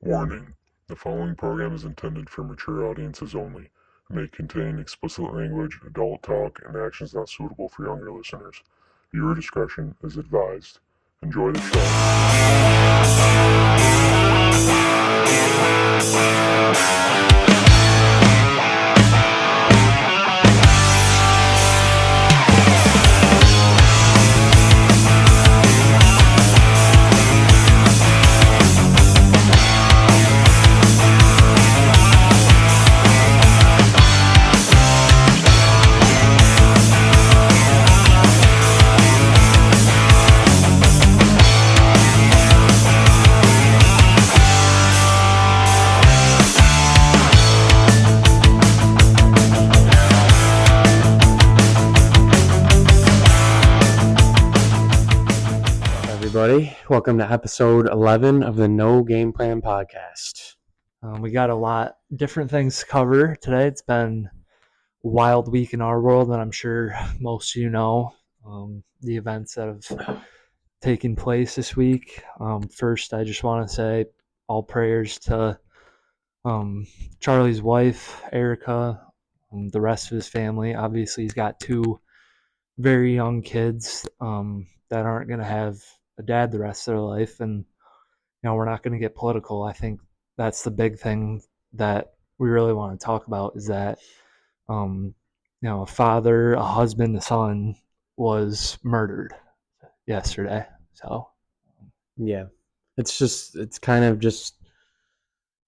Warning: the following program is intended for mature audiences only. It may contain explicit language, adult talk, and actions not suitable for younger listeners. Viewer discretion is advised. Enjoy the show. Everybody, welcome to episode 11 of the No Game Plan podcast. We got a lot different things to cover today. It's been a wild week in our world, and I'm sure most of you know the events that have taken place this week. First, I just want to say all prayers to Charlie's wife, Erica, the rest of his family. Obviously, he's got two very young kids that aren't going to have a dad the rest of their life, and we're not going to get political. I think that's the big thing that we really want to talk about is that a father, a husband, a son was murdered yesterday. So yeah, it's kind of just,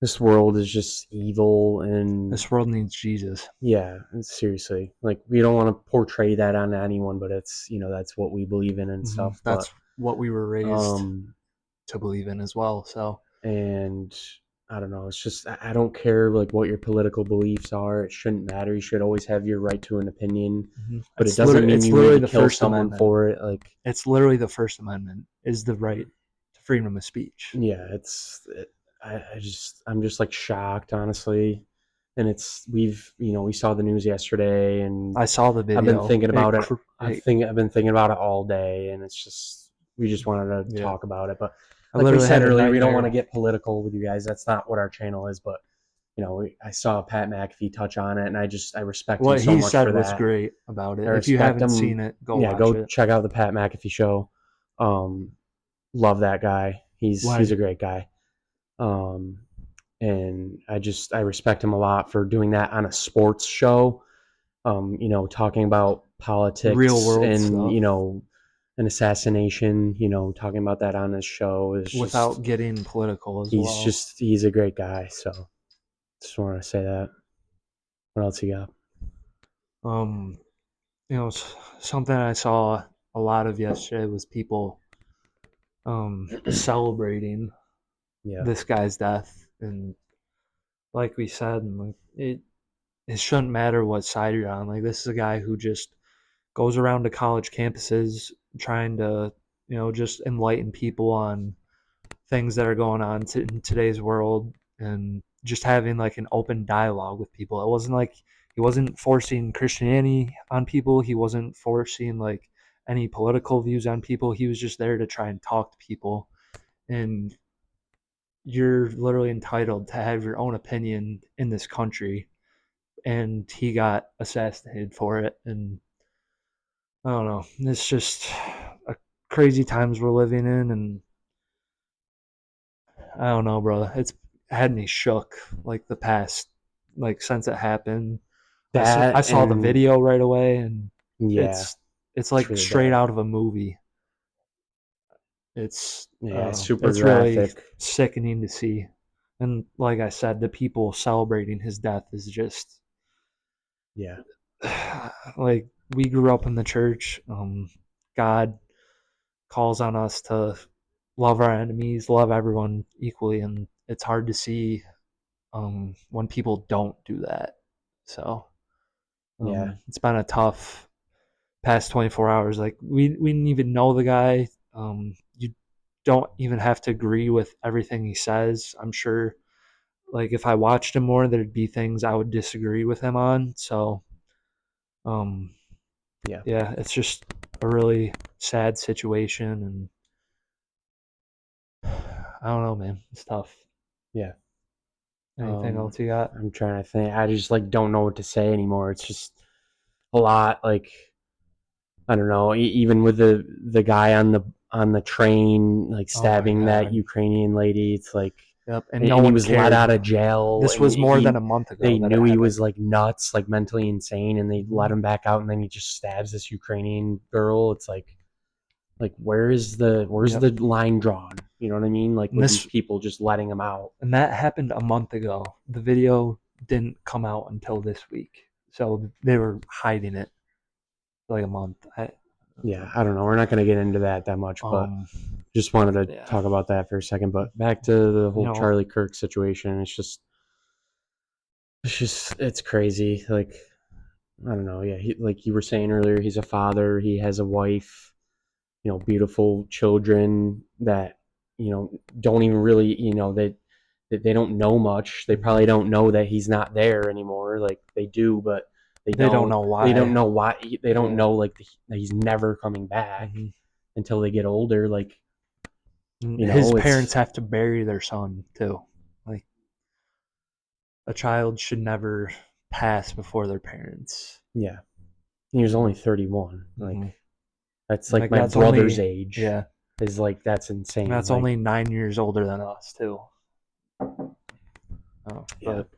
this world is just evil, and this world needs Jesus. Yeah, seriously, like, we don't want to portray that on anyone, but it's, that's what we believe in and stuff. That's what we were raised to believe in as well. So, and I don't know, it's just, I don't care like what your political beliefs are. It shouldn't matter. You should always have your right to an opinion, but it doesn't mean you need to kill someone for it. Like, it's literally the First Amendment is the right to freedom of speech. Yeah, I'm just like shocked, honestly. And we saw the news yesterday, and I saw the video. I've been thinking about it. I've been thinking about it all day, and it's just, we just wanted to talk about it. But like we said earlier, we don't want to get political with you guys. That's not what our channel is. But I saw Pat McAfee touch on it, and I respect him so much for that. What he said was great about it. If you haven't seen it, go check out the Pat McAfee show. Love that guy. He's a great guy. And I respect him a lot for doing that on a sports show. Talking about politics, real world and stuff. An assassination. Talking about that on his show is without getting political as well. He's a great guy. So just want to say that. What else you got? Something I saw a lot of yesterday was people celebrating this guy's death, and like we said, it shouldn't matter what side you're on. Like, this is a guy who just goes around to college campuses trying to just enlighten people on things that are going on in today's world, and just having like an open dialogue with people. It wasn't like he wasn't forcing Christianity on people. He wasn't forcing like any political views on people. He was just there to try and talk to people. And you're literally entitled to have your own opinion in this country. And he got assassinated for it. And I don't know. It's just a crazy times we're living in. And I don't know, bro. It's had me shook like the past, like since it happened. I saw the video right away, and it's like straight out of a movie. It's super it's graphic. Really sickening to see. And like I said, the people celebrating his death is just like, we grew up in the church. God calls on us to love our enemies, love everyone equally, and it's hard to see when people don't do that. So it's been a tough past 24 hours. Like, we didn't even know the guy. You don't even have to agree with everything he says. I'm sure, like, if I watched him more, there'd be things I would disagree with him on. So it's just a really sad situation, and I don't know, man. It's tough. Yeah. Anything else you got? I'm trying to think. I just like don't know what to say anymore. It's just a lot. Like I don't know. Even with the guy on the train, like stabbing that Ukrainian lady, it's like. Yep, And no one he was cared. Let out of jail. This was more than a month ago. They knew he was like nuts, like mentally insane, and they let him back out, and then he just stabs this Ukrainian girl. It's like where's the line drawn? You know what I mean? Like with these people just letting him out. And that happened a month ago. The video didn't come out until this week, so they were hiding it for like a month. I don't know. We're not going to get into that much, but just wanted to talk about that for a second. But back to the whole Charlie Kirk situation. It's crazy. Like, I don't know. Yeah. Like you were saying earlier, he's a father. He has a wife, beautiful children that, don't even really, that they don't know much. They probably don't know that he's not there anymore. Like they do, but they don't know why. They don't know why. They don't know that he's never coming back until they get older. Like his parents have to bury their son too. Like a child should never pass before their parents. Yeah, he was only 31. Like that's like my brother's age. Yeah, is like that's insane. And that's only 9 years older than us too. But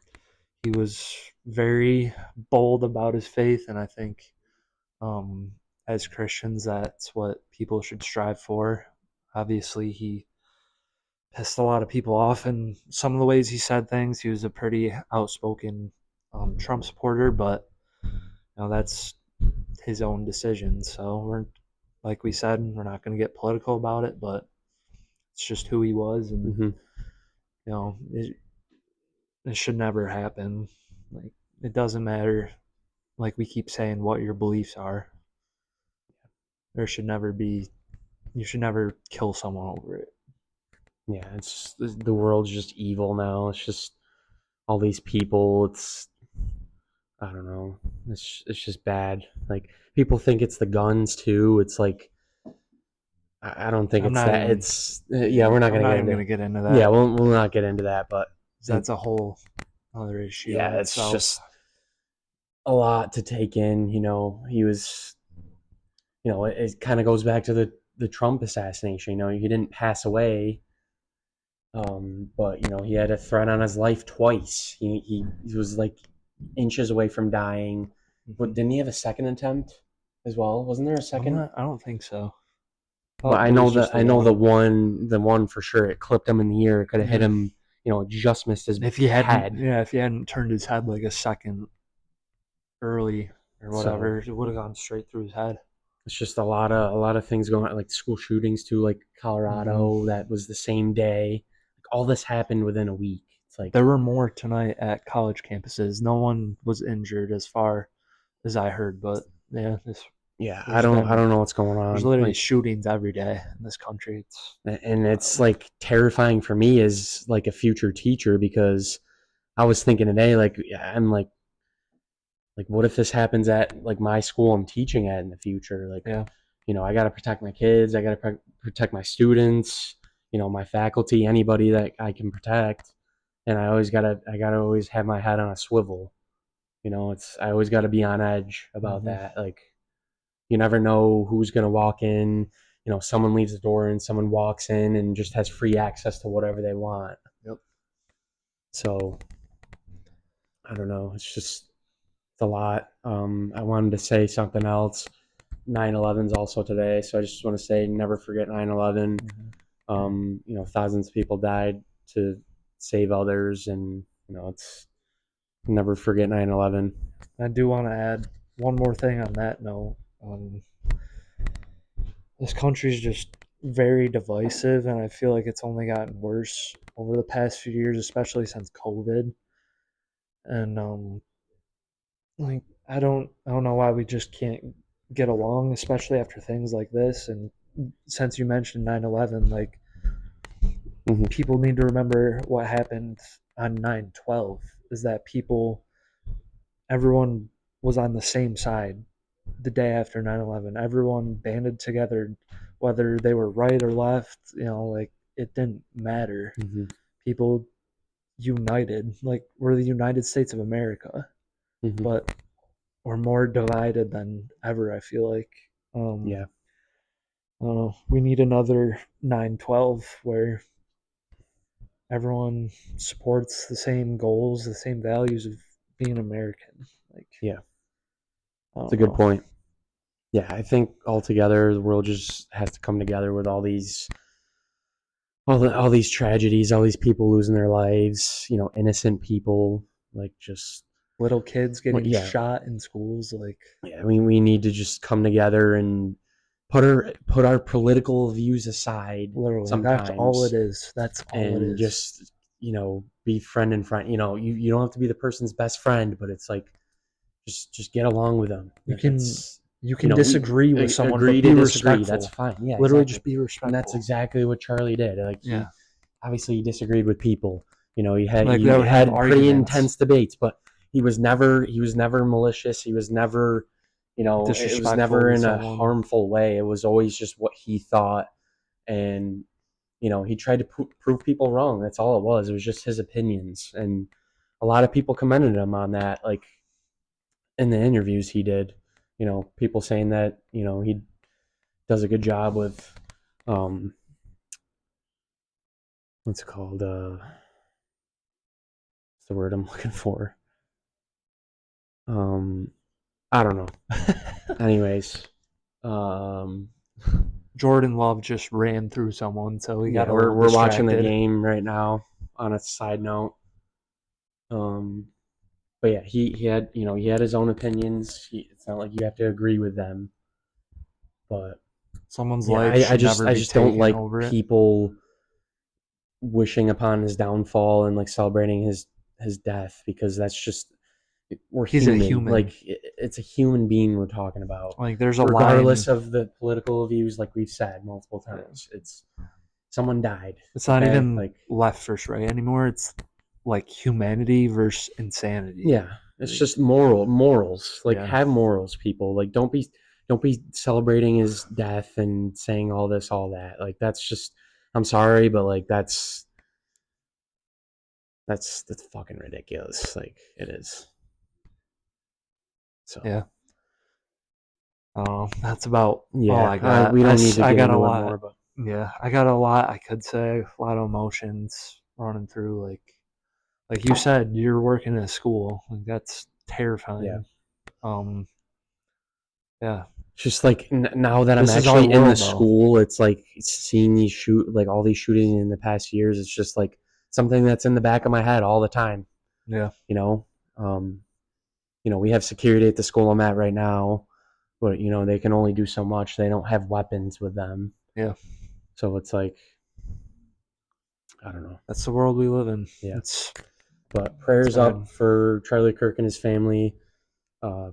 he was very bold about his faith, and I think as Christians, that's what people should strive for. Obviously, he pissed a lot of people off in some of the ways he said things. He was a pretty outspoken Trump supporter, but that's his own decision. So we're, like we said, we're not going to get political about it, but it's just who he was, and it should never happen. Like it doesn't matter. Like we keep saying, what your beliefs are. There should never be. You should never kill someone over it. Yeah, the world's just evil now. It's just all these people. I don't know. It's just bad. Like people think it's the guns too. It's like I don't think it's that. It's we're not going to get into that. Yeah, we'll not get into that. But that's a whole other issue. Yeah, it's just a lot to take in. He was. It kind of goes back to the Trump assassination. He didn't pass away. But he had a threat on his life twice. He was like inches away from dying. But didn't he have a second attempt as well? Wasn't there a second? I don't think so. Well, I know the one for sure. It clipped him in the ear. It could have hit him. Just missed his head. If he hadn't turned his head like a second early or whatever, it would have gone straight through his head. It's just a lot of things going on, like school shootings too, like Colorado. That was the same day. All this happened within a week. It's like there were more tonight at college campuses. No one was injured as far as I heard, but I don't know what's going on. There's literally shootings every day in this country. It's like terrifying for me as like a future teacher, because I was thinking today, like I'm like what if this happens at like my school I'm teaching at in the future? Like I got to protect my kids. I got to protect my students. My faculty, anybody that I can protect, and I gotta always have my head on a swivel. I always got to be on edge about that. Like, you never know who's gonna walk in. Someone leaves the door and someone walks in and just has free access to whatever they want. Yep. So, I don't know. It's a lot. I wanted to say something else. 9/11 is also today, so I just want to say never forget 9/11. Thousands of people died to save others, and it's never forget 9/11. I do want to add one more thing on that note. This country's just very divisive, and I feel like it's only gotten worse over the past few years, especially since COVID. And like I don't know why we just can't get along, especially after things like this. And since you mentioned 9/11, like people need to remember what happened on 9/12 is that everyone was on the same side the day after 9/11. Everyone banded together, whether they were right or left, like it didn't matter. People united. Like, we're the United States of America, but we're more divided than ever, I feel like. Yeah. I don't know. We need another 9/12 where everyone supports the same goals, the same values of being American. Like, yeah, it's a good point. Yeah, I think altogether the world just has to come together with all these tragedies, all these people losing their lives, innocent people, like just little kids getting shot in schools. Like, yeah, we need to just come together and put our political views aside. Literally, sometimes. That's all it is. That's all it is. And just be friend and friend. You don't have to be the person's best friend, but it's like just get along with them. You can disagree with someone, agree but be to disagree. Respectful. That's fine. Yeah, literally, exactly. just be respectful. And that's exactly what Charlie did. Like, obviously he disagreed with people. He had pretty intense debates, but he was never malicious. He was never, it was never in a harmful way. It was always just what he thought, and he tried to prove people wrong. That's all it was. It was just his opinions, and a lot of people commended him on that. Like in the interviews he did, people saying that he does a good job with what's it called? What's the word I'm looking for? I don't know. Anyways, Jordan Love just ran through someone, so we got. We're watching the game right now. On a side note, but yeah, he had he had his own opinions. It's not like you have to agree with them, but someone's life. I just don't like people wishing upon his downfall and like celebrating his death, because that's just he's human. A human. Like it's a human being we're talking about. Like there's a regardless of the political views, like we've said multiple times. It's someone died. It's not even like left versus right anymore. It's like humanity versus insanity. Yeah, it's just morals. Like have morals, people. Like don't be celebrating his death and saying all this, all that. Like that's just. I'm sorry, but like that's fucking ridiculous. Like it is. So yeah. That's about all I got. We don't need to get into lot more, but yeah, I got a lot I could say. A lot of emotions running through. Like you said, you're working at a school. Like that's terrifying. Yeah. Just like now that I'm actually in the school, it's like seeing these all these shootings in the past years. It's just like something that's in the back of my head all the time. Yeah. We have security at the school I'm at right now, but they can only do so much. They don't have weapons with them. Yeah. So it's like, I don't know. That's the world we live in. Yeah. But prayers up for Charlie Kirk and his family.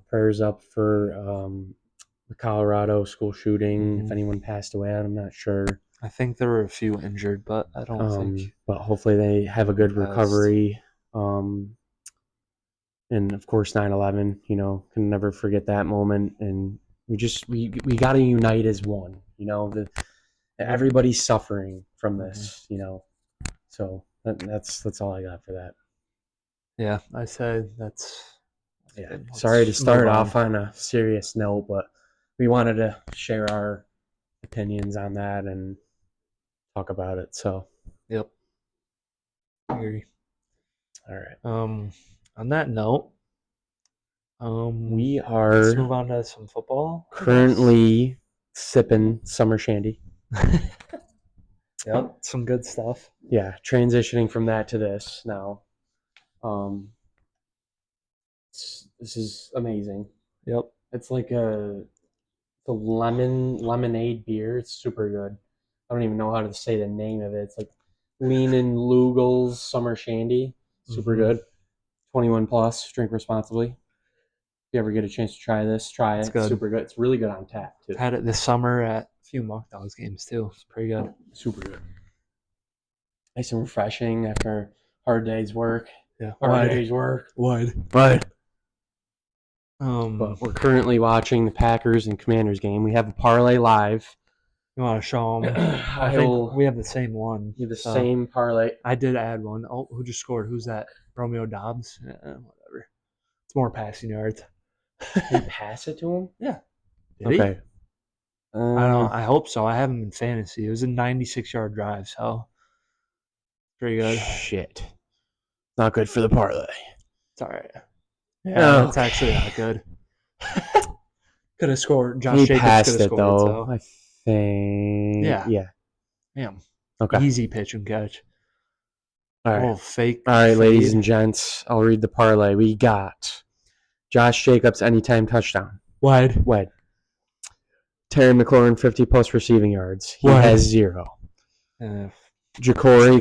Prayers up for the Colorado school shooting. If anyone passed away, I'm not sure. I think there were a few injured, but I don't think. But hopefully they have a good recovery. And of course, 9/11. Can never forget that moment. And we got to unite as one. Everybody's suffering from this. So that's all I got for that. Yeah, I said that's. Yeah, sorry to start off on a serious note, but we wanted to share our opinions on that and talk about it. So, yep, I agree. All right. On that note, we are. Let's move on to some football. Currently sipping summer shandy. Yep, some good stuff. Yeah, transitioning from that to this now. This is amazing. Yep. It's like a lemonade beer. It's super good. I don't even know how to say the name of it. It's like Lean and Lugel's Summer Shandy. Super good. 21 plus. Drink responsibly. If you ever get a chance to try this, try it. It's good. Super good. It's really good on tap too. Had it this summer at a few Muck Dogs games too. It's pretty good. Super good. Nice and refreshing after a hard day's work. Yeah. Hard day's work. Wide. But we're currently watching the Packers and Commanders game. We have a parlay live. You want to show them? I think we have the same one. You have the same parlay. I did add one. Oh, who just scored? Who's that? Romeo Dobbs? Whatever. It's more passing yards. Did you pass it to him? Yeah. Did okay. He? I don't know. I hope so. I have him in fantasy. It was a 96-yard drive, so pretty good. Shit. Not good for the parlay. It's all right. Yeah, that's actually not good. Could have scored. Josh Jacobs passed could have it, scored, though. so. I think. Yeah. Damn. Okay. Easy pitch and catch. All right. Fake. All right, ladies and gents. I'll read the parlay. We got Josh Jacobs anytime touchdown. Wide. Terry McLaurin 50-plus receiving yards. He has 0. Ja'Cory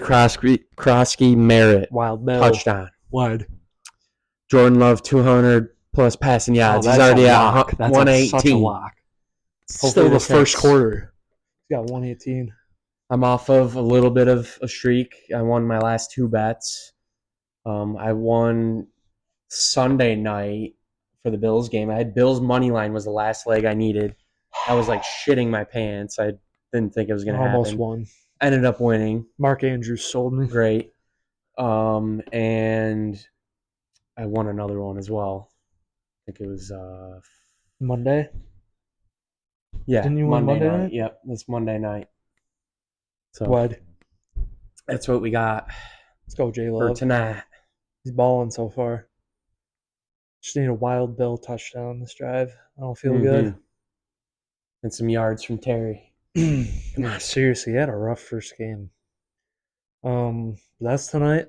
Krosky Merritt Wild Bill. touchdown. Wide. Jordan Love 200-plus passing yards. He's already at 118. Such a lock. Still the first quarter. He's got 118. I'm off of a little bit of a streak. I won my last 2 bets. I won Sunday night for the Bills game. I had Bills money line was the last leg I needed. I was like shitting my pants. I didn't think it was going to happen. Almost won. Ended up winning. Mark Andrews sold me. Great. And I won another one as well. I think it was Monday. Yeah. Didn't you win Monday night? Yep, this Monday night. So Wide. That's what we got. Let's go, J Love. For tonight. He's balling so far. Just need a Wild Bill touchdown this drive. I don't feel good. And some yards from Terry. Yeah, seriously, he had a rough first game. That's tonight.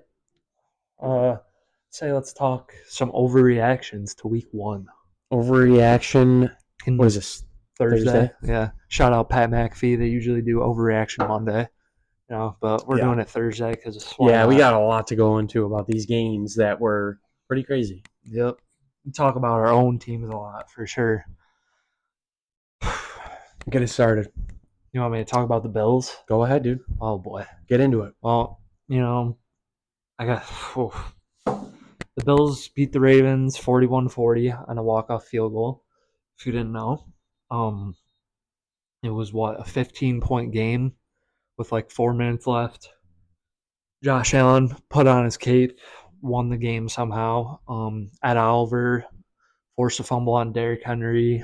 Let's talk some overreactions to week 1. Overreaction. What is this? Thursday? Yeah. Shout out Pat McAfee. They usually do overreaction Monday. But we're doing it Thursday because we got a lot to go into about these games that were pretty crazy. Yep. We talk about our own teams a lot for sure. Get it started. You want me to talk about the Bills? Go ahead, dude. Oh boy. Get into it. Well, I got the Bills beat the Ravens 41-40 on a walk-off field goal. If you didn't know. It was a 15-point game with like 4 minutes left. Josh Allen put on his cape, won the game somehow. Ed Oliver forced a fumble on Derrick Henry,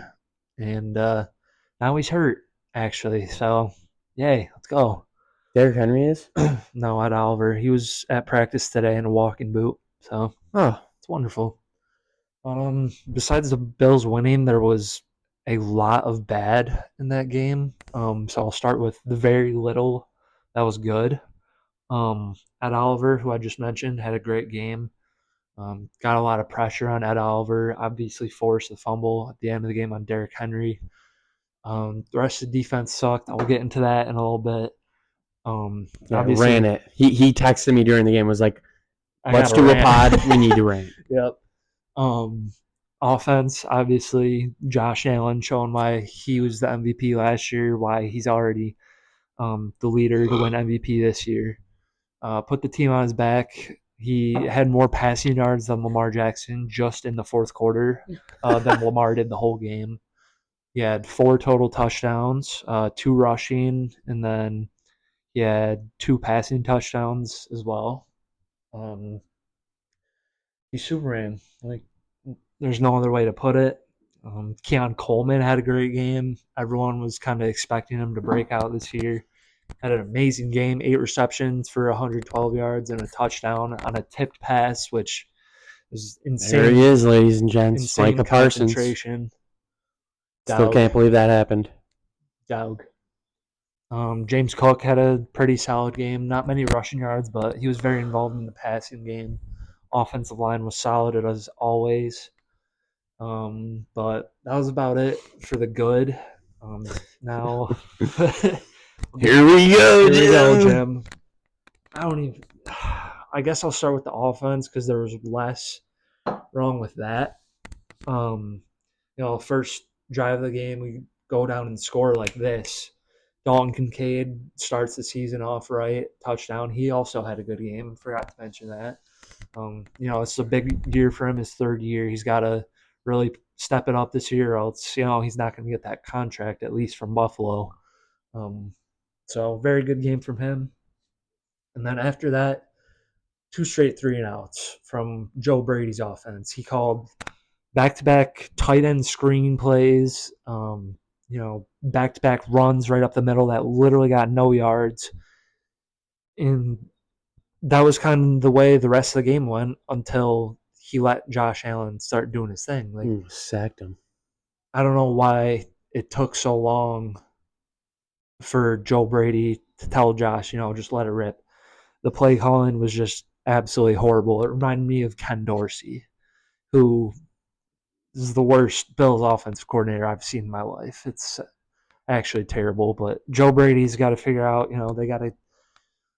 and now he's hurt, actually. So, yay, let's go. Derrick Henry is? No, Ed Oliver. He was at practice today in a walking boot. So, it's wonderful. Besides the Bills winning, there was a lot of bad in that game. So I'll start with the very little that was good. Ed Oliver, who I just mentioned, had a great game. Got a lot of pressure on Ed Oliver. Obviously forced the fumble at the end of the game on Derrick Henry. The rest of the defense sucked. I'll get into that in a little bit. Obviously, ran it. He texted me during the game, was like, let's do a pod. We need to rant. Yep. Offense, obviously, Josh Allen showing why he was the MVP last year, why he's already the leader to win MVP this year. Put the team on his back. He had more passing yards than Lamar Jackson just in the fourth quarter than Lamar did the whole game. He had 4 total touchdowns, 2 rushing, and then he had 2 passing touchdowns as well. He's Superman. Like, there's no other way to put it. Keon Coleman had a great game. Everyone was kind of expecting him to break out this year. Had an amazing game, 8 receptions for 112 yards and a touchdown on a tipped pass, which is insane. There he is, ladies and gents. Insane Micah Parsons. concentration. Still can't believe that happened. Dog. James Cook had a pretty solid game. Not many rushing yards, but he was very involved in the passing game. Offensive line was solid as always. But that was about it for the good. Now, Here we go, Jim. I guess I'll start with the offense because there was less wrong with that. First drive of the game, we go down and score like this. Dalton Kincaid starts the season off right, touchdown. He also had a good game. Forgot to mention that. It's a big year for him, his 3rd year. He's got to really step it up this year, or else, he's not going to get that contract, at least from Buffalo. So very good game from him. And then after that, 2 straight 3-and-outs from Joe Brady's offense. He called back-to-back tight end screen plays, back-to-back runs right up the middle that literally got no yards. And that was kind of the way the rest of the game went until he let Josh Allen start doing his thing. Like, sacked him. I don't know why it took so long for Joe Brady to tell Josh, just let it rip. The play calling was just absolutely horrible. It reminded me of Ken Dorsey, who is the worst Bills offensive coordinator I've seen in my life. It's actually terrible, but Joe Brady's got to figure out, they got to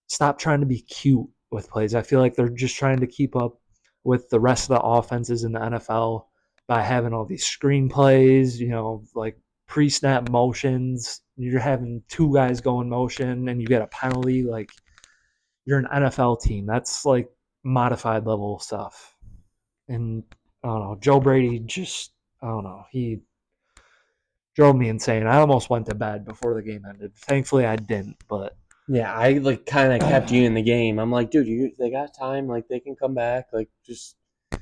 stop trying to be cute with plays. I feel like they're just trying to keep up with the rest of the offenses in the NFL by having all these screen plays, like pre-snap motions. You're having 2 guys go in motion and you get a penalty. Like, you're an NFL team. That's like modified level stuff. And I don't know, Joe Brady just, I don't know, he drove me insane. I almost went to bed before the game ended. Thankfully, I didn't, but yeah, I like kind of kept you in the game. I'm like, dude, they got time. Like, they can come back. Like, just,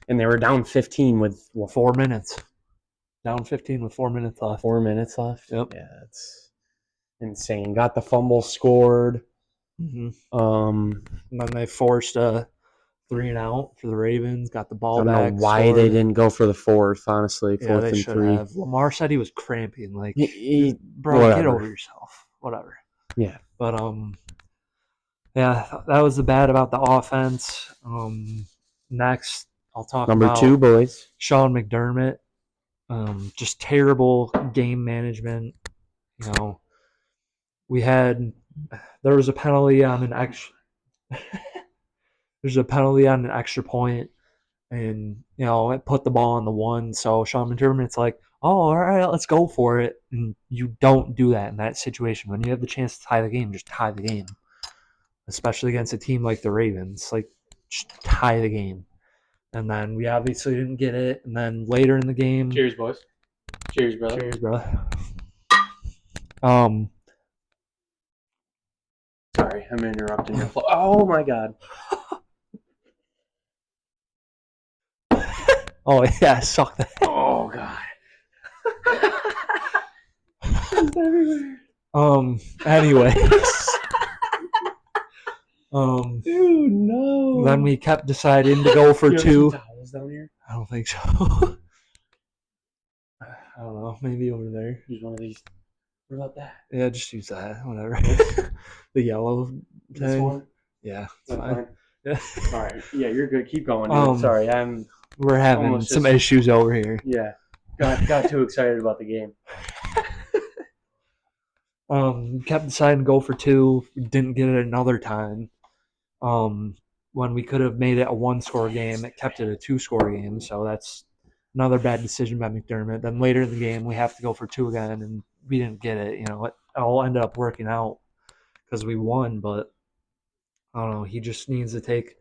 and they were down 15 with 4 minutes. Down 15 with 4 minutes left. 4 minutes left. Yep. Yeah, it's insane. Got the fumble scored. Mm-hmm. And then they forced a 3-and-out for the Ravens. Got the ball back. I don't know why they didn't go for the fourth. Honestly, fourth they and should 3. have. Lamar said he was cramping. Like, bro, whatever. Get over yourself. Whatever. Yeah. But yeah, that was the bad about the offense. Next, I'll talk Number about 2, boys. Sean McDermott. Just terrible game management. There was a penalty on an extra. There's a penalty on an extra point, and it put the ball on the 1. So Sean McDermott's like, "Oh, all right, let's go for it." And you don't do that in that situation. When you have the chance to tie the game, just tie the game. Especially against a team like the Ravens, like, just tie the game. And then we obviously didn't get it. And then later in the game, Cheers, boys. Cheers, brother. Cheers, brother. Sorry, I'm interrupting your flow. Oh my god. Oh yeah, suck that. Oh god. It's everywhere. Anyways. Dude, no. Then we kept deciding to go for 2. Some towels down here? I don't think so. I don't know. Maybe over there. Use one of these. What about that? Yeah, just use that. Whatever. The yellow thing. This one? Yeah, it's That's fine. Yeah. All right. Yeah, you're good. Keep going, dude. Sorry, we're having some issues over here. Yeah. Got too excited about the game. Kept deciding to go for 2. Didn't get it another time. When we could have made it a 1-score game, it kept it a 2-score game. So that's another bad decision by McDermott. Then later in the game, we have to go for 2 again, and we didn't get it. It all ended up working out because we won. But I don't know. He just needs to take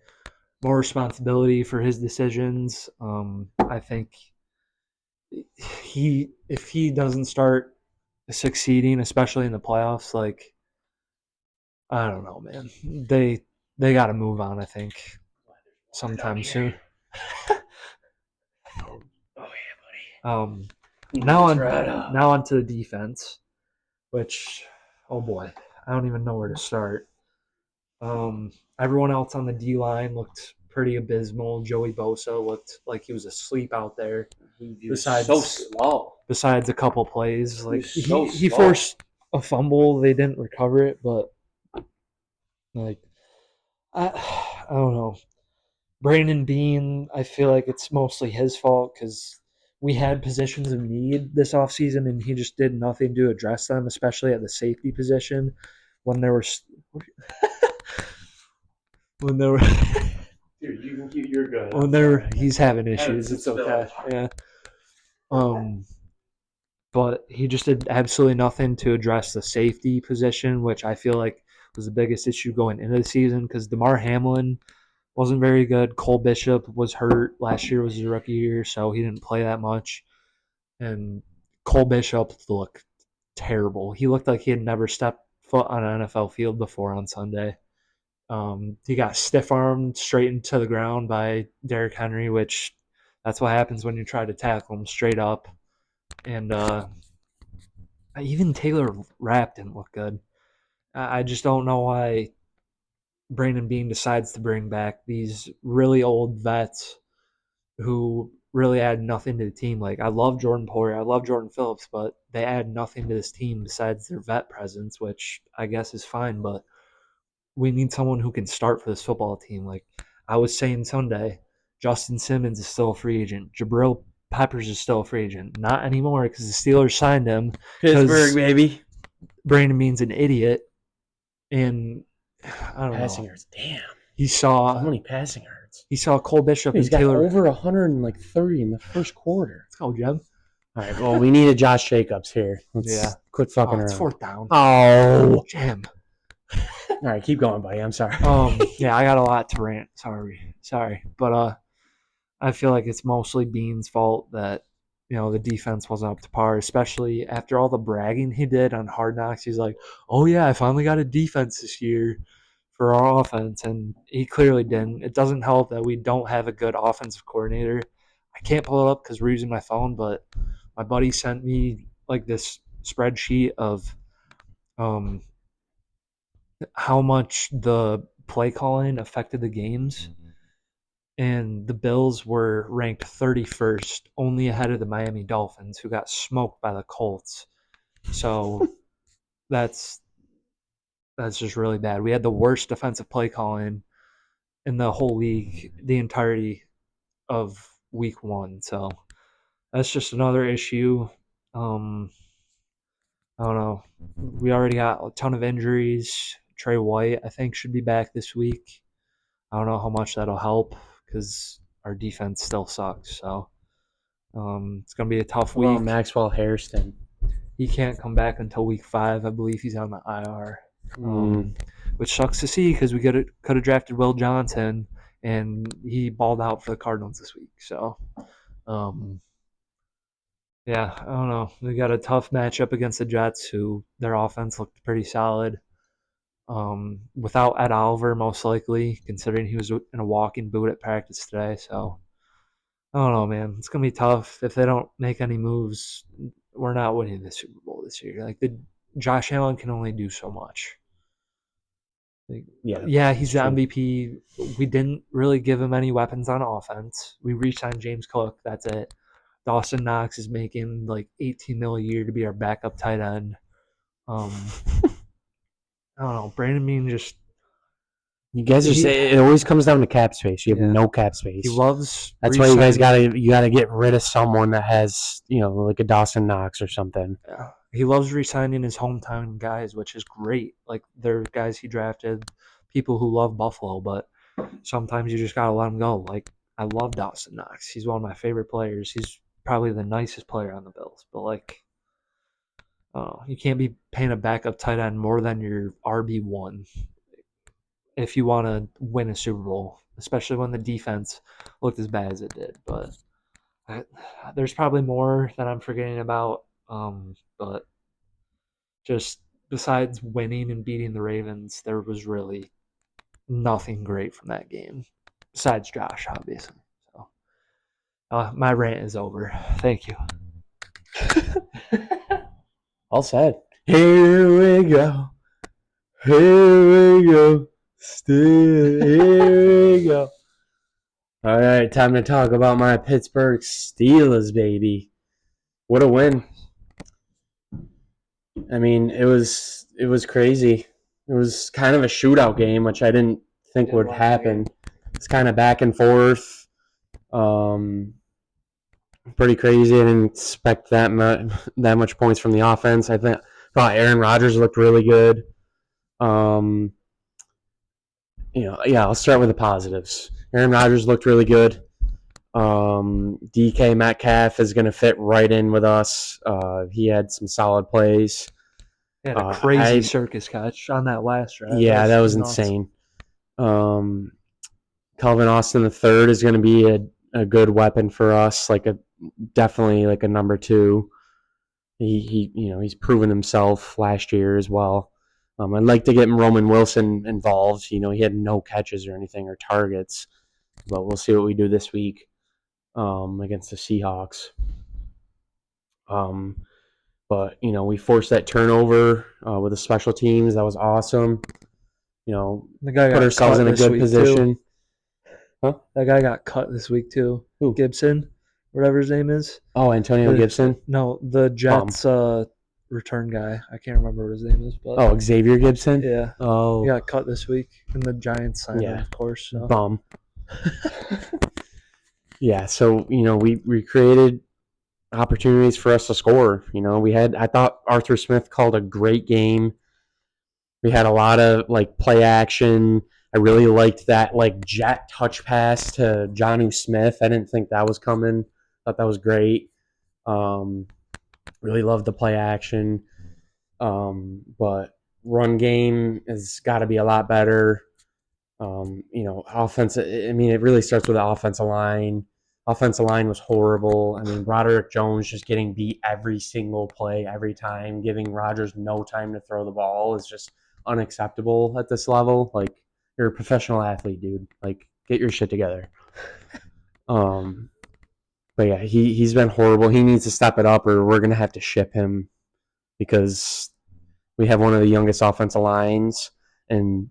more responsibility for his decisions. I think if he doesn't start succeeding, especially in the playoffs, like, I don't know, man. They got to move on, I think, sometime soon. Oh yeah, buddy. Now on to the defense, which, oh boy, I don't even know where to start. Everyone else on the D line looked pretty abysmal. Joey Bosa looked like he was asleep out there. He was so slow. Besides a couple plays, like he slow. forced a fumble, they didn't recover it, but like I don't know. Brandon Bean, I feel like it's mostly his fault because we had positions of need this offseason and he just did nothing to address them, especially at the safety position when there were Dude, you're good. He's having issues. It's okay. Yeah. But he just did absolutely nothing to address the safety position, which I feel like was the biggest issue going into the season because DeMar Hamlin wasn't very good. Cole Bishop was hurt. Last year was his rookie year, so he didn't play that much. And Cole Bishop looked terrible. He looked like he had never stepped foot on an NFL field before on Sunday. He got stiff-armed straight into the ground by Derrick Henry, which that's what happens when you try to tackle him straight up. And even Taylor Rapp didn't look good. I just don't know why Brandon Beane decides to bring back these really old vets who really add nothing to the team. Like, I love Jordan Poyer, I love Jordan Phillips, but they add nothing to this team besides their vet presence, which I guess is fine, but we need someone who can start for this football team. Like I was saying Sunday, Justin Simmons is still a free agent. Jabril Peppers is still a free agent. Not anymore because the Steelers signed him. Pittsburgh, baby. Brandon Beane's an idiot. And I don't passing know. yards. Damn. He saw so many passing yards. He saw Cole Bishop He's and got Taylor over 130 in the first quarter. Let's go, Jeb. All right, well, we needed Josh Jacobs here. Let's quit fucking it's around. Fourth down. Oh. Jim. All right, keep going, buddy. I'm sorry. Yeah, I got a lot to rant. Sorry. But I feel like it's mostly Beane's fault that, the defense wasn't up to par, especially after all the bragging he did on Hard Knocks. He's like, oh, yeah, I finally got a defense this year for our offense, and he clearly didn't. It doesn't help that we don't have a good offensive coordinator. I can't pull it up because we're using my phone, but my buddy sent me like this spreadsheet of how much the play calling affected the games. And the Bills were ranked 31st, only ahead of the Miami Dolphins, who got smoked by the Colts. So that's just really bad. We had the worst defensive play calling in the whole league, the entirety of week 1. So that's just another issue. I don't know. We already got a ton of injuries. Trey White, I think, should be back this week. I don't know how much that'll help because our defense still sucks. So it's going to be a tough week. Well, Maxwell Hairston. He can't come back until week 5. I believe he's on the IR, which sucks to see because we could have drafted Will Johnson, and he balled out for the Cardinals this week. So, yeah, I don't know. We got a tough matchup against the Jets, who their offense looked pretty solid. Without Ed Oliver, most likely, considering he was in a walking boot at practice today. So, I don't know, man. It's going to be tough. If they don't make any moves, we're not winning the Super Bowl this year. Like, Josh Allen can only do so much. Yeah, he's the MVP. We didn't really give him any weapons on offense. We re-signed James Cook. That's it. Dawson Knox is making like $18 million a year to be our backup tight end. I don't know. Brandon Beane just. You guys are saying it always comes down to cap space. You have no cap space. He loves. That's why you guys gotta get rid of someone that has like a Dawson Knox or something. Yeah, he loves re-signing his hometown guys, which is great. Like they're guys he drafted, people who love Buffalo, but sometimes you just gotta let them go. Like I love Dawson Knox. He's one of my favorite players. He's probably the nicest player on the Bills, but like. You can't be paying a backup tight end more than your RB1 if you want to win a Super Bowl, especially when the defense looked as bad as it did. But there's probably more that I'm forgetting about. But just besides winning and beating the Ravens, there was really nothing great from that game, besides Josh, obviously. So my rant is over. Thank you. All said. Here we go. Here we go. Still here we go. All right, time to talk about my Pittsburgh Steelers, baby. What a win. I mean, it was crazy. It was kind of a shootout game, which I didn't think would happen. It's kind of back and forth. Pretty crazy. I didn't expect that much points from the offense. I thought Aaron Rodgers looked really good. I'll start with the positives. Aaron Rodgers looked really good. DK Metcalf is going to fit right in with us. He had some solid plays. He had a crazy circus catch on that last drive. Yeah, that was insane. Calvin Austin III is going to be a good weapon for us, definitely like a number 2. he's proven himself last year as well. I'd like to get Roman Wilson involved. He had no catches or anything or targets, but we'll see what we do this week against the Seahawks. But we forced that turnover with the special teams. That was awesome. The guy put ourselves in a good position. Too. Huh? That guy got cut this week too. Who? Gibson, whatever his name is. Oh, Antonio Gibson? No, the Jets return guy. I can't remember what his name is. But Xavier Gibson? Yeah. Oh. He got cut this week, and the Giants signed him, of course. So. Bum. Yeah, so, we created opportunities for us to score. I thought Arthur Smith called a great game. We had a lot of play action. I really liked that jet touch pass to Jonnu Smith. I didn't think that was coming. Thought that was great. Really loved the play action. But run game has got to be a lot better. Offense. I mean, it really starts with the offensive line. Offensive line was horrible. I mean, Broderick Jones just getting beat every single play, every time, giving Rodgers no time to throw the ball is just unacceptable at this level. You're a professional athlete, dude. Get your shit together. But yeah, he's been horrible. He needs to step it up, or we're gonna have to ship him because we have one of the youngest offensive lines, and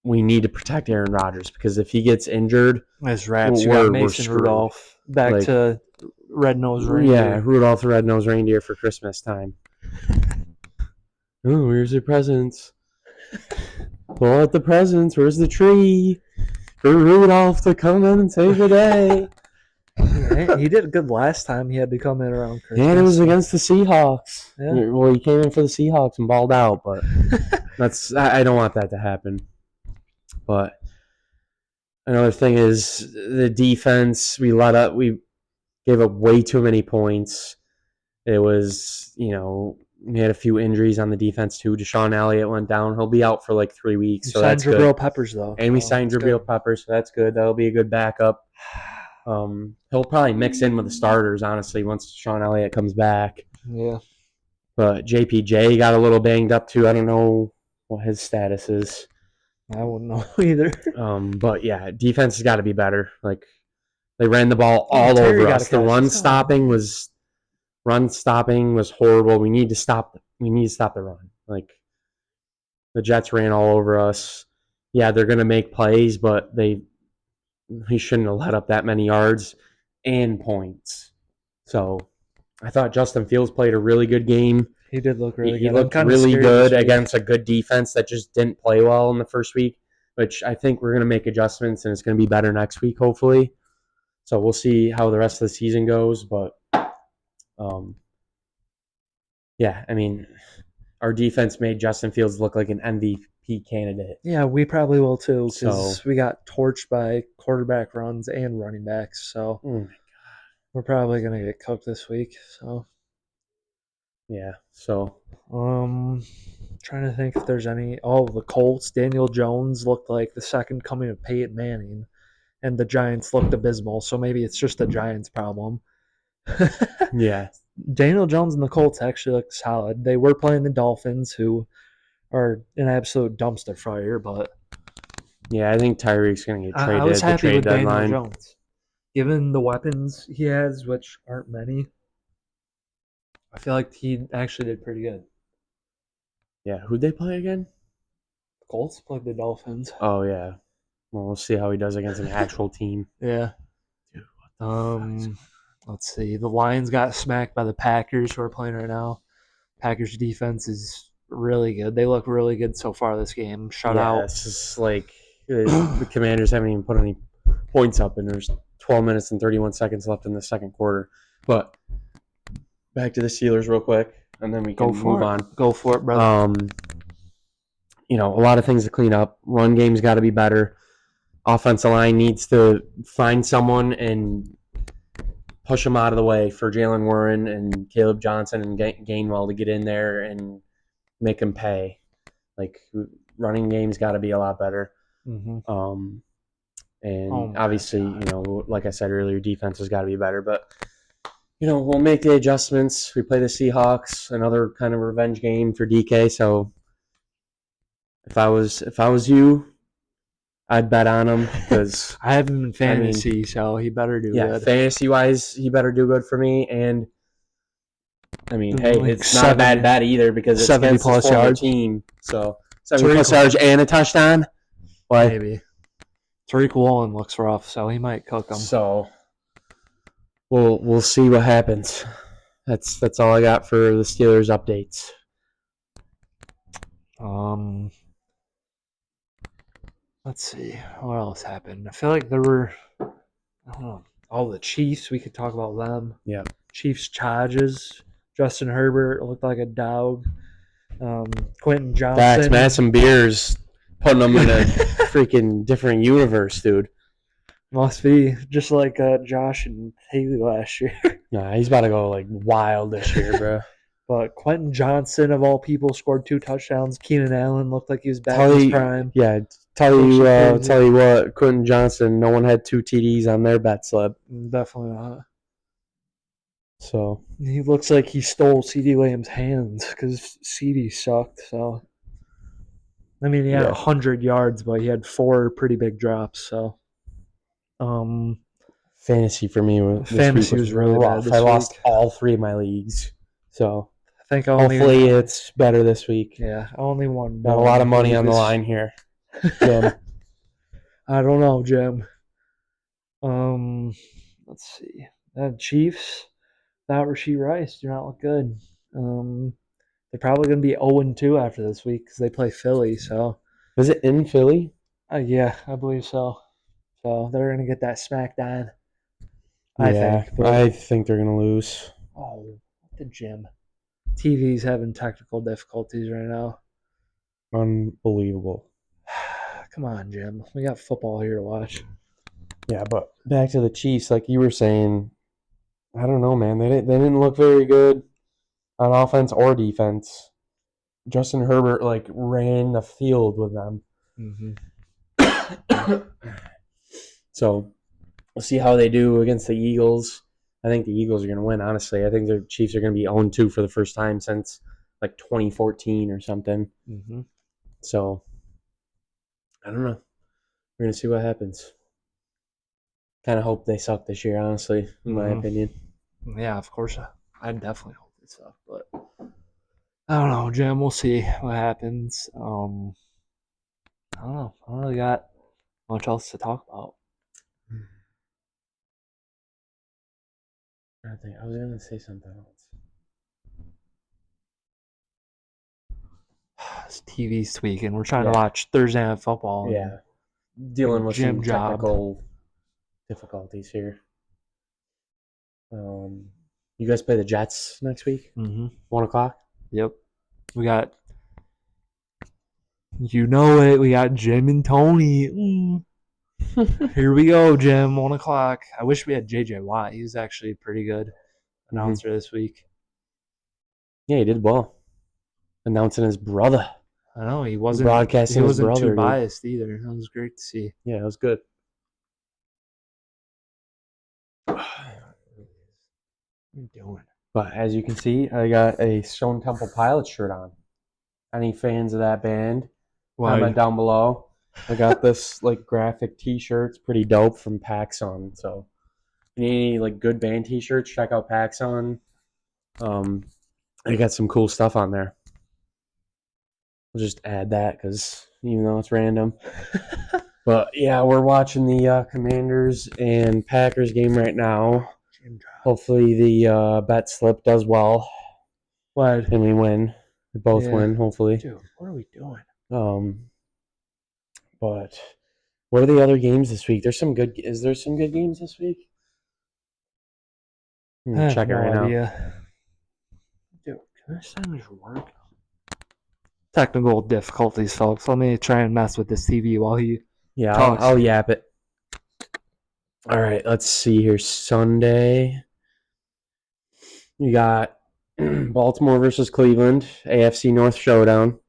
we need to protect Aaron Rodgers because if he gets injured, as wraps, you got Mason Rudolph back to red-nosed reindeer. Yeah, Rudolph the red-nosed reindeer for Christmas time. Oh, where's your presents? Pull out the presents. Where's the tree? For Rudolph to come in and save the day. He did good last time. He had to come in around Christmas. Yeah, it was against the Seahawks. Yeah. Well, he came in for the Seahawks and balled out, but I don't want that to happen. But another thing is the defense. We gave up way too many points. It was, we had a few injuries on the defense too. Deshaun Elliott went down. He'll be out for 3 weeks. So that's good. Jabril Peppers though. And we signed Jabril Peppers, so that's good. That'll be a good backup. He'll probably mix in with the starters, honestly, once Deshaun Elliott comes back. Yeah. But JPJ got a little banged up too. I don't know what his status is. I wouldn't know either. But yeah, defense has got to be better. They ran the ball all over us. The run stopping was horrible. We need to stop the run. The Jets ran all over us. Yeah, they're gonna make plays, but he shouldn't have let up that many yards and points. So I thought Justin Fields played a really good game. He did look really good. He looked really good against a good defense that just didn't play well in the first week, which I think we're going to make adjustments, and it's going to be better next week, hopefully. So we'll see how the rest of the season goes. But, yeah, I mean, our defense made Justin Fields look like an MVP candidate. Yeah, we probably will too because we got torched by quarterback runs and running backs. So we're probably going to get cooked this week. So. Yeah, so trying to think if there's any. Oh, the Colts. Daniel Jones looked like the second coming of Peyton Manning, and the Giants looked abysmal. So maybe it's just the Giants' problem. Yeah, Daniel Jones and the Colts actually look solid. They were playing the Dolphins, who are an absolute dumpster fire. But yeah, I think Tyreek's going to get traded. I was happy at the trade with deadline. Daniel Jones, given the weapons he has, which aren't many. I feel like he actually did pretty good. Yeah, who'd they play again? The Colts played the Dolphins. Oh, yeah. Well, we'll see how he does against an actual team. Yeah. Dude, let's see. The Lions got smacked by the Packers, who are playing right now. Packers' defense is really good. They look really good so far this game. Shutout. It's just the Commanders haven't even put any points up, and there's 12 minutes and 31 seconds left in the second quarter. But back to the Steelers real quick, and then we can move on. Go for it, brother. A lot of things to clean up. Run game's got to be better. Offensive line needs to find someone and push them out of the way for Jalen Warren and Caleb Johnson and Gainwell to get in there and make them pay. Running game's got to be a lot better. Mm-hmm. And obviously, like I said earlier, defense has got to be better. But we'll make the adjustments. We play the Seahawks, another kind of revenge game for DK. So if I was you, I'd bet on him because I have him in fantasy, so he better do good. Fantasy wise, he better do good for me. And hey, it's not a bad bet either because it's against his former team. So 70+ yards and a touchdown. Maybe. Tariq Woolen looks rough, so he might cook him. So we'll see what happens. That's all I got for the Steelers updates. Let's see what else happened. I feel like there were, I don't know, all the Chiefs. We could talk about them. Yeah. Chiefs charges. Justin Herbert looked like a dog. Quentin Johnson. Dax Madison Beers putting them in a freaking different universe, dude. Must be just like Josh and Haley last year. Nah, he's about to go like wild this year, bro. But Quentin Johnson, of all people, scored 2 touchdowns. Keenan Allen looked like he was back in his prime. Yeah, tell you what, Quentin Johnson, no one had 2 TDs on their bet slip. Definitely not. So he looks like he stole CeeDee Lamb's hands because CeeDee sucked. So he had 100 yards, but he had 4 pretty big drops. So fantasy for me was really rough. I lost all 3 of my leagues. So I think hopefully it's better this week. Yeah, I only won. Got a lot of money on the line here, Jim. I don't know, Jim. Let's see. Chiefs, without Rashee Rice, do not look good. They're probably going to be 0-2 after this week because they play Philly. So is it in Philly? Yeah, I believe so. So they're going to get that smackdown. I think they're going to lose. Oh, the Jim. TV's having technical difficulties right now. Unbelievable. Come on, Jim. We got football here to watch. Yeah, but back to the Chiefs, like you were saying, I don't know, man. They didn't look very good on offense or defense. Justin Herbert ran the field with them. Mm-hmm. So we'll see how they do against the Eagles. I think the Eagles are going to win, honestly. I think the Chiefs are going to be 0-2 for the first time since 2014 or something. Mm-hmm. So I don't know. We're going to see what happens. Kind of hope they suck this year, honestly, in my opinion. Yeah, of course. I definitely hope they suck, but I don't know, Jim. We'll see what happens. I don't know. I don't really got much else to talk about. I was going to say something else. This TV's tweaking. We're trying to watch Thursday Night Football. Yeah. Dealing with some technical difficulties here. You guys play the Jets next week? 1 o'clock? Yep. We got, we got Jim and Tony. Here we go, Jim. 1 o'clock. I wish we had JJ Watt. He was actually a pretty good announcer this week. Yeah, he did well. Announcing his brother. I know, he wasn't broadcasting. He wasn't his brother, too biased either. That was great to see. Yeah, it was good. What are you doing? But as you can see, I got a Stone Temple Pilots shirt on. Any fans of that band? Comment down below. I got this graphic T-shirt. It's pretty dope from Paxson. So, if you need any good band T-shirts, check out Paxson. I got some cool stuff on there. I'll just add that because even though it's random. But yeah, we're watching the Commanders and Packers game right now. Hopefully the bet slip does well. What? And we win. We both win, hopefully. Dude, what are we doing? But what are the other games this week? Is there some good games this week? Check it right now. Dude, can this thing just work? Technical difficulties, folks. Let me try and mess with this TV while he talks. I'll yap it. All right, let's see here. Sunday, we got Baltimore versus Cleveland, AFC North showdown.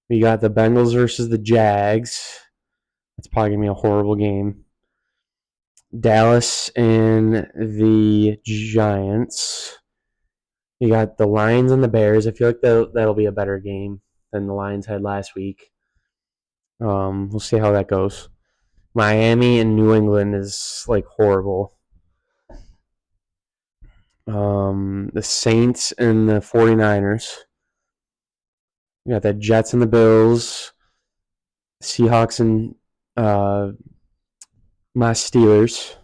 We got the Bengals versus the Jags. That's probably going to be a horrible game. Dallas and the Giants. You got the Lions and the Bears. I feel like that'll be a better game than the Lions had last week. We'll see how that goes. Miami and New England is like horrible. The Saints and the 49ers. You got the Jets and the Bills. Seahawks and my Steelers.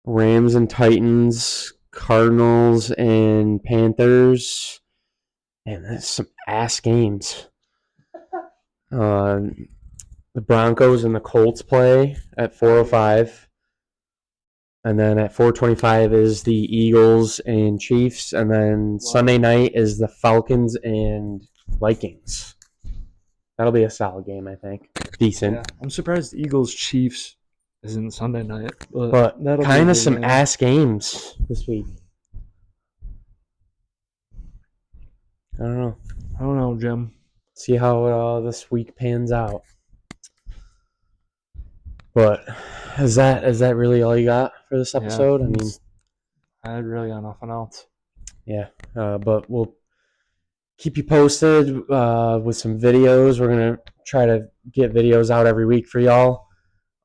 Rams and Titans. Cardinals and Panthers. And that's some ass games. The Broncos and the Colts play at 4:05. And then at 4:25 is the Eagles and Chiefs. And then Sunday night is the Falcons and Vikings. That'll be a solid game, I think. Decent. Yeah, I'm surprised the Eagles Chiefs isn't Sunday night. But kind of some ass games this week. I don't know, Jim. See how this week pans out. But is that really all you got for this episode? Yeah, I mean, I really got nothing else. Yeah, but we'll keep you posted with some videos. We're gonna try to get videos out every week for y'all.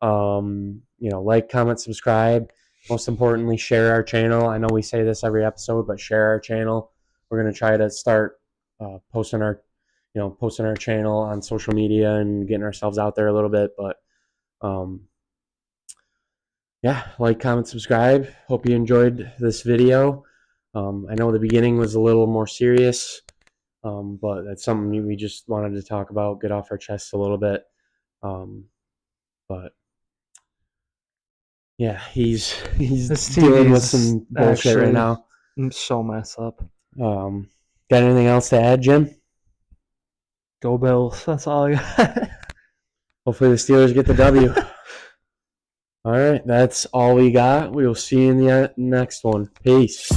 Like, comment, subscribe. Most importantly, share our channel. I know we say this every episode, but share our channel. We're gonna try to start posting our channel on social media and getting ourselves out there a little bit. But like, comment, subscribe. Hope you enjoyed this video. I know the beginning was a little more serious, but that's something we just wanted to talk about, get off our chests a little bit. But yeah, he's dealing with some bullshit right now. I'm so messed up. Got anything else to add, Jim? Go Bills. That's all I got. Hopefully the Steelers get the W. All right, that's all we got. We will see you in the next one. Peace.